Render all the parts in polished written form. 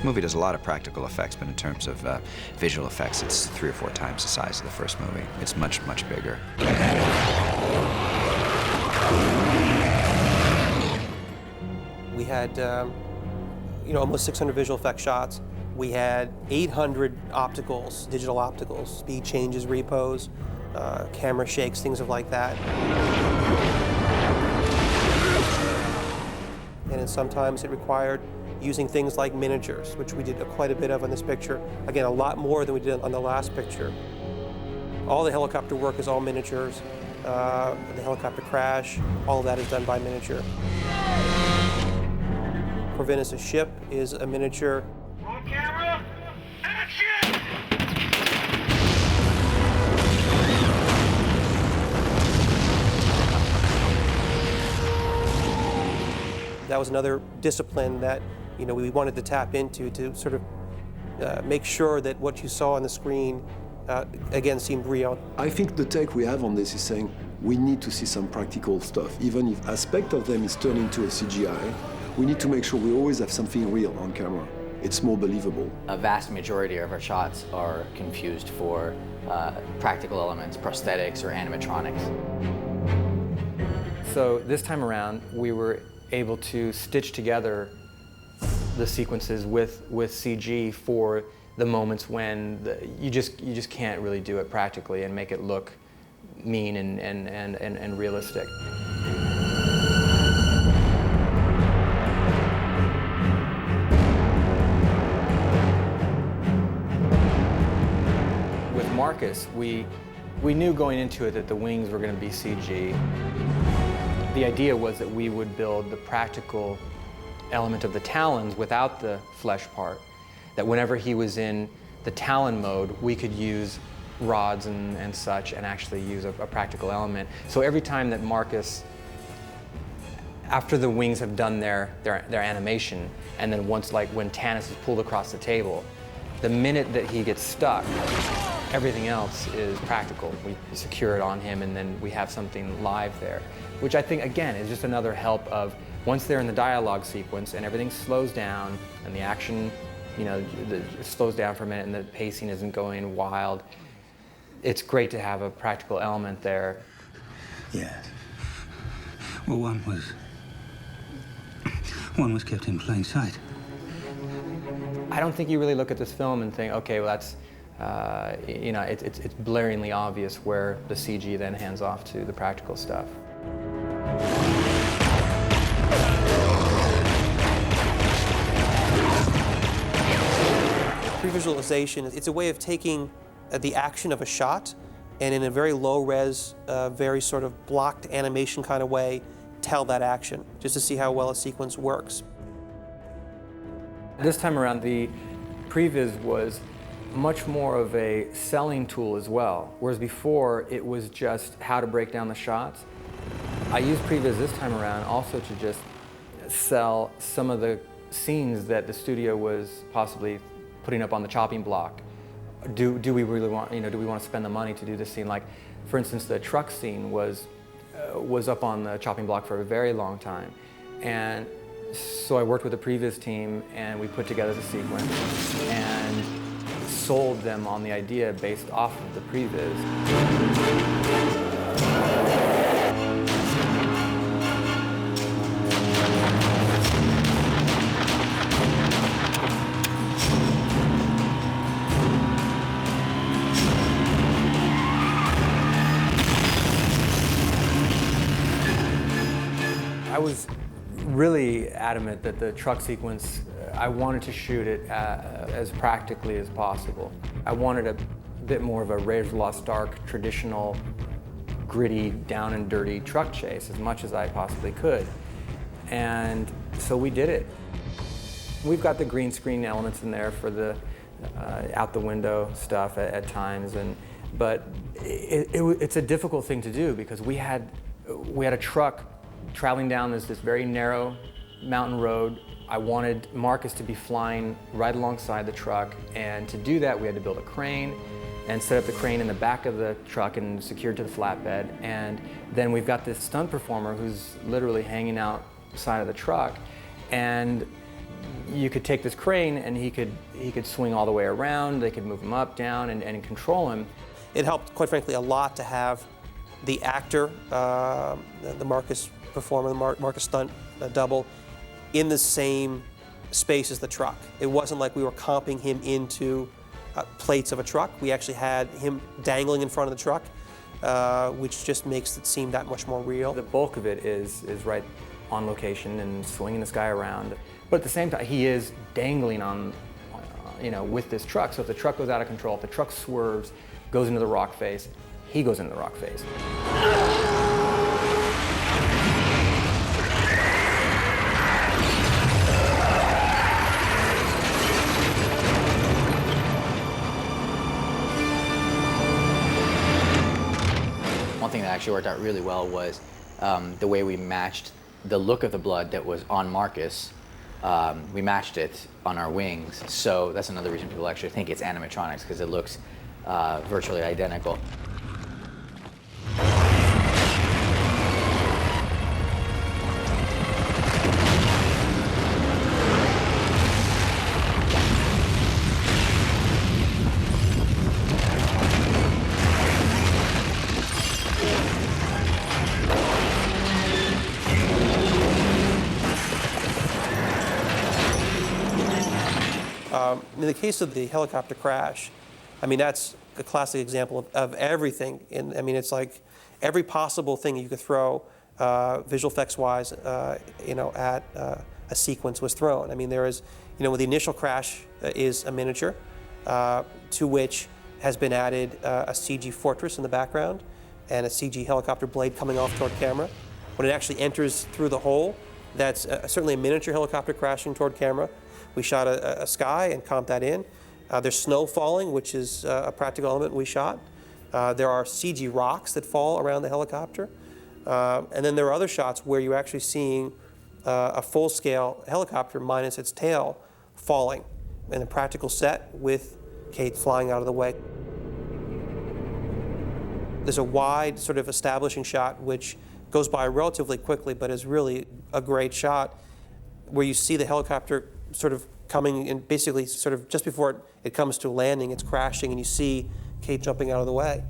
This movie does a lot of practical effects, but in terms of visual effects, it's 3 or 4 times the size of the first movie. It's much, much bigger. We had, almost 600 visual effects shots. We had 800 opticals, digital opticals, speed changes, repos, camera shakes, things like that. And then sometimes it required using things like miniatures, which we did quite a bit of on this picture. Again, a lot more than we did on the last picture. All the helicopter work is all miniatures. The helicopter crash, all of that is done by miniature. Corvinus' ship is a miniature. On camera, action! That was another discipline that we wanted to tap into to sort of make sure that what you saw on the screen again seemed real. I think the take we have on this is saying we need to see some practical stuff. Even if aspect of them is turned into a CGI, we need to make sure we always have something real on camera. It's more believable. A vast majority of our shots are confused for practical elements, prosthetics, or animatronics. So this time around, we were able to stitch together the sequences with CG for the moments when you just can't really do it practically and make it look mean and realistic. With Marcus, we knew going into it that the wings were going to be CG. The idea was that we would build the practical element of the talons without the flesh part, that whenever he was in the talon mode, we could use rods and such and actually use a practical element. So every time that Marcus, after the wings have done their animation, and then once, like when Tanis is pulled across the table, the minute that he gets stuck, everything else is practical. We secure it on him and then we have something live there, which I think, again, is just another help of once they're in the dialogue sequence and everything slows down and the action, it slows down for a minute and the pacing isn't going wild, it's great to have a practical element there. Yes. Well, one was kept in plain sight. I don't think you really look at this film and think, okay, well, that's, it's blaringly obvious where the CG then hands off to the practical stuff. Pre-visualization, it's a way of taking the action of a shot and in a very low-res, very sort of blocked animation kind of way, tell that action, just to see how well a sequence works. This time around, the previs was much more of a selling tool as well, whereas before it was just how to break down the shots. I used previs this time around also to just sell some of the scenes that the studio was possibly putting up on the chopping block. Do we really want, do we want to spend the money to do this scene? Like, for instance, the truck scene was up on the chopping block for a very long time. And so I worked with the previs team and we put together the sequence and sold them on the idea based off of the previs. I was really adamant that the truck sequence, I wanted to shoot it as practically as possible. I wanted a bit more of a Raiders of the Lost Ark traditional, gritty, down and dirty truck chase as much as I possibly could. And so we did it. We've got the green screen elements in there for the out the window stuff at times, but it's a difficult thing to do because we had a truck traveling down this very narrow mountain road. I wanted Marcus to be flying right alongside the truck, and to do that we had to build a crane and set up the crane in the back of the truck and secured to the flatbed. And then we've got this stunt performer who's literally hanging outside of the truck, and you could take this crane and he could swing all the way around. They could move him up, down, and control him. It helped, quite frankly, a lot to have the actor, the Marcus performer, the Marcus stunt double, in the same space as the truck. It wasn't like we were comping him into plates of a truck. We actually had him dangling in front of the truck, which just makes it seem that much more real. The bulk of it is right on location and swinging this guy around. But at the same time, he is dangling on, with this truck. So if the truck goes out of control, if the truck swerves, goes into the rock face, he goes into the rock face. One thing that actually worked out really well was the way we matched the look of the blood that was on Marcus. We matched it on our wings, so that's another reason people actually think it's animatronics, because it looks virtually identical. In the case of the helicopter crash, I mean, that's a classic example of everything. I mean, it's like every possible thing you could throw, visual effects-wise, at a sequence was thrown. I mean, there is, with the initial crash is a miniature, to which has been added a CG fortress in the background and a CG helicopter blade coming off toward camera. When it actually enters through the hole, that's certainly a miniature helicopter crashing toward camera. We shot a sky and comped that in. There's snow falling, which is a practical element we shot. There are CG rocks that fall around the helicopter. And then there are other shots where you're actually seeing a full-scale helicopter minus its tail falling in a practical set with Kate flying out of the way. There's a wide sort of establishing shot which goes by relatively quickly, but is really a great shot, where you see the helicopter sort of coming in, basically sort of just before it comes to a landing, it's crashing, and you see Kate jumping out of the way.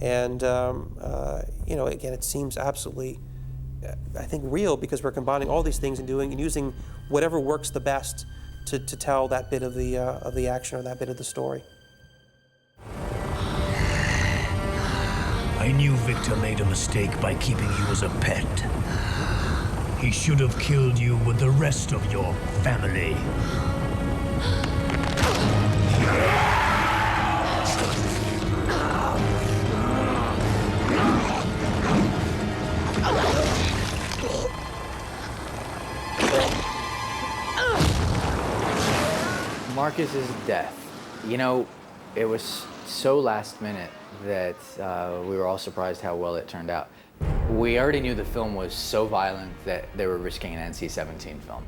And, again, it seems absolutely, I think, real, because we're combining all these things and using whatever works the best to tell that bit of the action or that bit of the story. I knew Victor made a mistake by keeping you as a pet. He should have killed you with the rest of your family. Marcus's death. It was so last minute that we were all surprised how well it turned out. We already knew the film was so violent that they were risking an NC-17 film.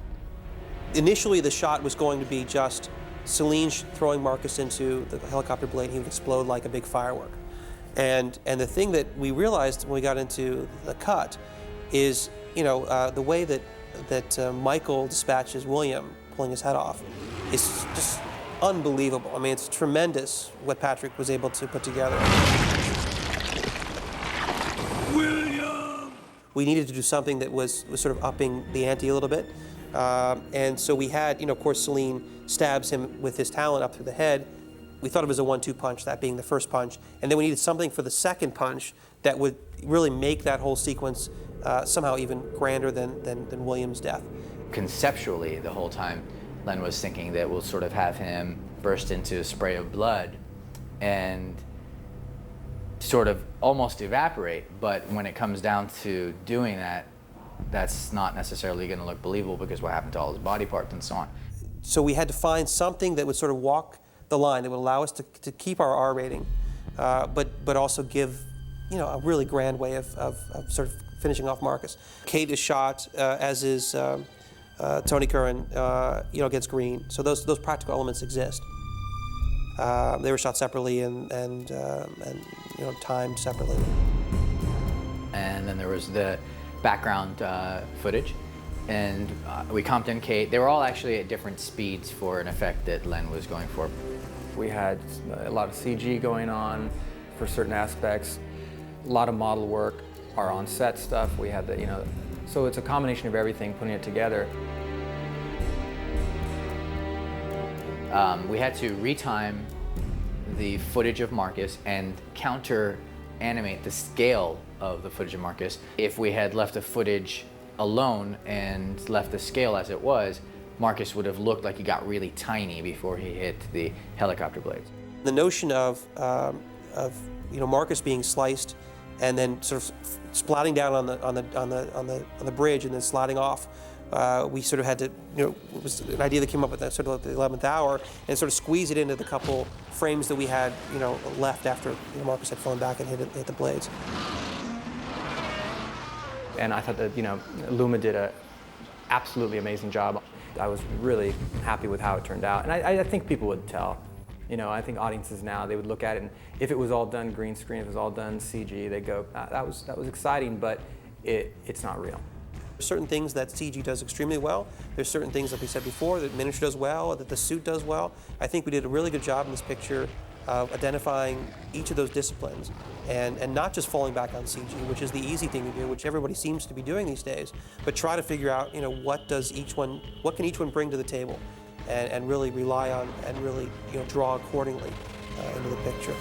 Initially, the shot was going to be just Celine throwing Marcus into the helicopter blade, and he would explode like a big firework. And the thing that we realized when we got into the cut is, the way that Michael dispatches William, pulling his head off, is just unbelievable. I mean, it's tremendous what Patrick was able to put together. William! We needed to do something that was sort of upping the ante a little bit. And so we had, of course, Celine stabs him with his talon up through the head. We thought of it as a 1-2 punch, that being the first punch. And then we needed something for the second punch that would really make that whole sequence somehow even grander than William's death. Conceptually, the whole time, Len was thinking that we'll sort of have him burst into a spray of blood and sort of almost evaporate, but when it comes down to doing that, that's not necessarily going to look believable, because what happened to all his body parts and so on. So we had to find something that would sort of walk the line, that would allow us to keep our R rating, but also give, a really grand way of sort of finishing off Marcus. Kate is shot, as is Tony Curran, against Green. So those practical elements exist. They were shot separately and timed separately. And then there was the background footage, and we comped in Kate. They were all actually at different speeds for an effect that Len was going for. We had a lot of CG going on for certain aspects, a lot of model work, our on-set stuff. We had the, so it's a combination of everything, putting it together. We had to retime the footage of Marcus and counter-animate the scale of the footage of Marcus. If we had left the footage alone and left the scale as it was, Marcus would have looked like he got really tiny before he hit the helicopter blades. The notion of Marcus being sliced and then sort of splatting down on the bridge and then sliding off. We sort of had to, it was an idea that came up at that sort of the 11th hour, and sort of squeeze it into the couple frames that we had, left after Marcus had flown back and hit the blades. And I thought that, Luma did a absolutely amazing job. I was really happy with how it turned out, and I think people would tell. I think audiences now, they would look at it, and if it was all done green screen, if it was all done CG, they'd go, that was exciting, but it's not real. There's certain things that CG does extremely well. There's certain things, like we said before, that miniature does well, that the suit does well. I think we did a really good job in this picture of identifying each of those disciplines and not just falling back on CG, which is the easy thing to do, which everybody seems to be doing these days, but try to figure out, what can each one bring to the table, and really rely on and really, draw accordingly into the picture.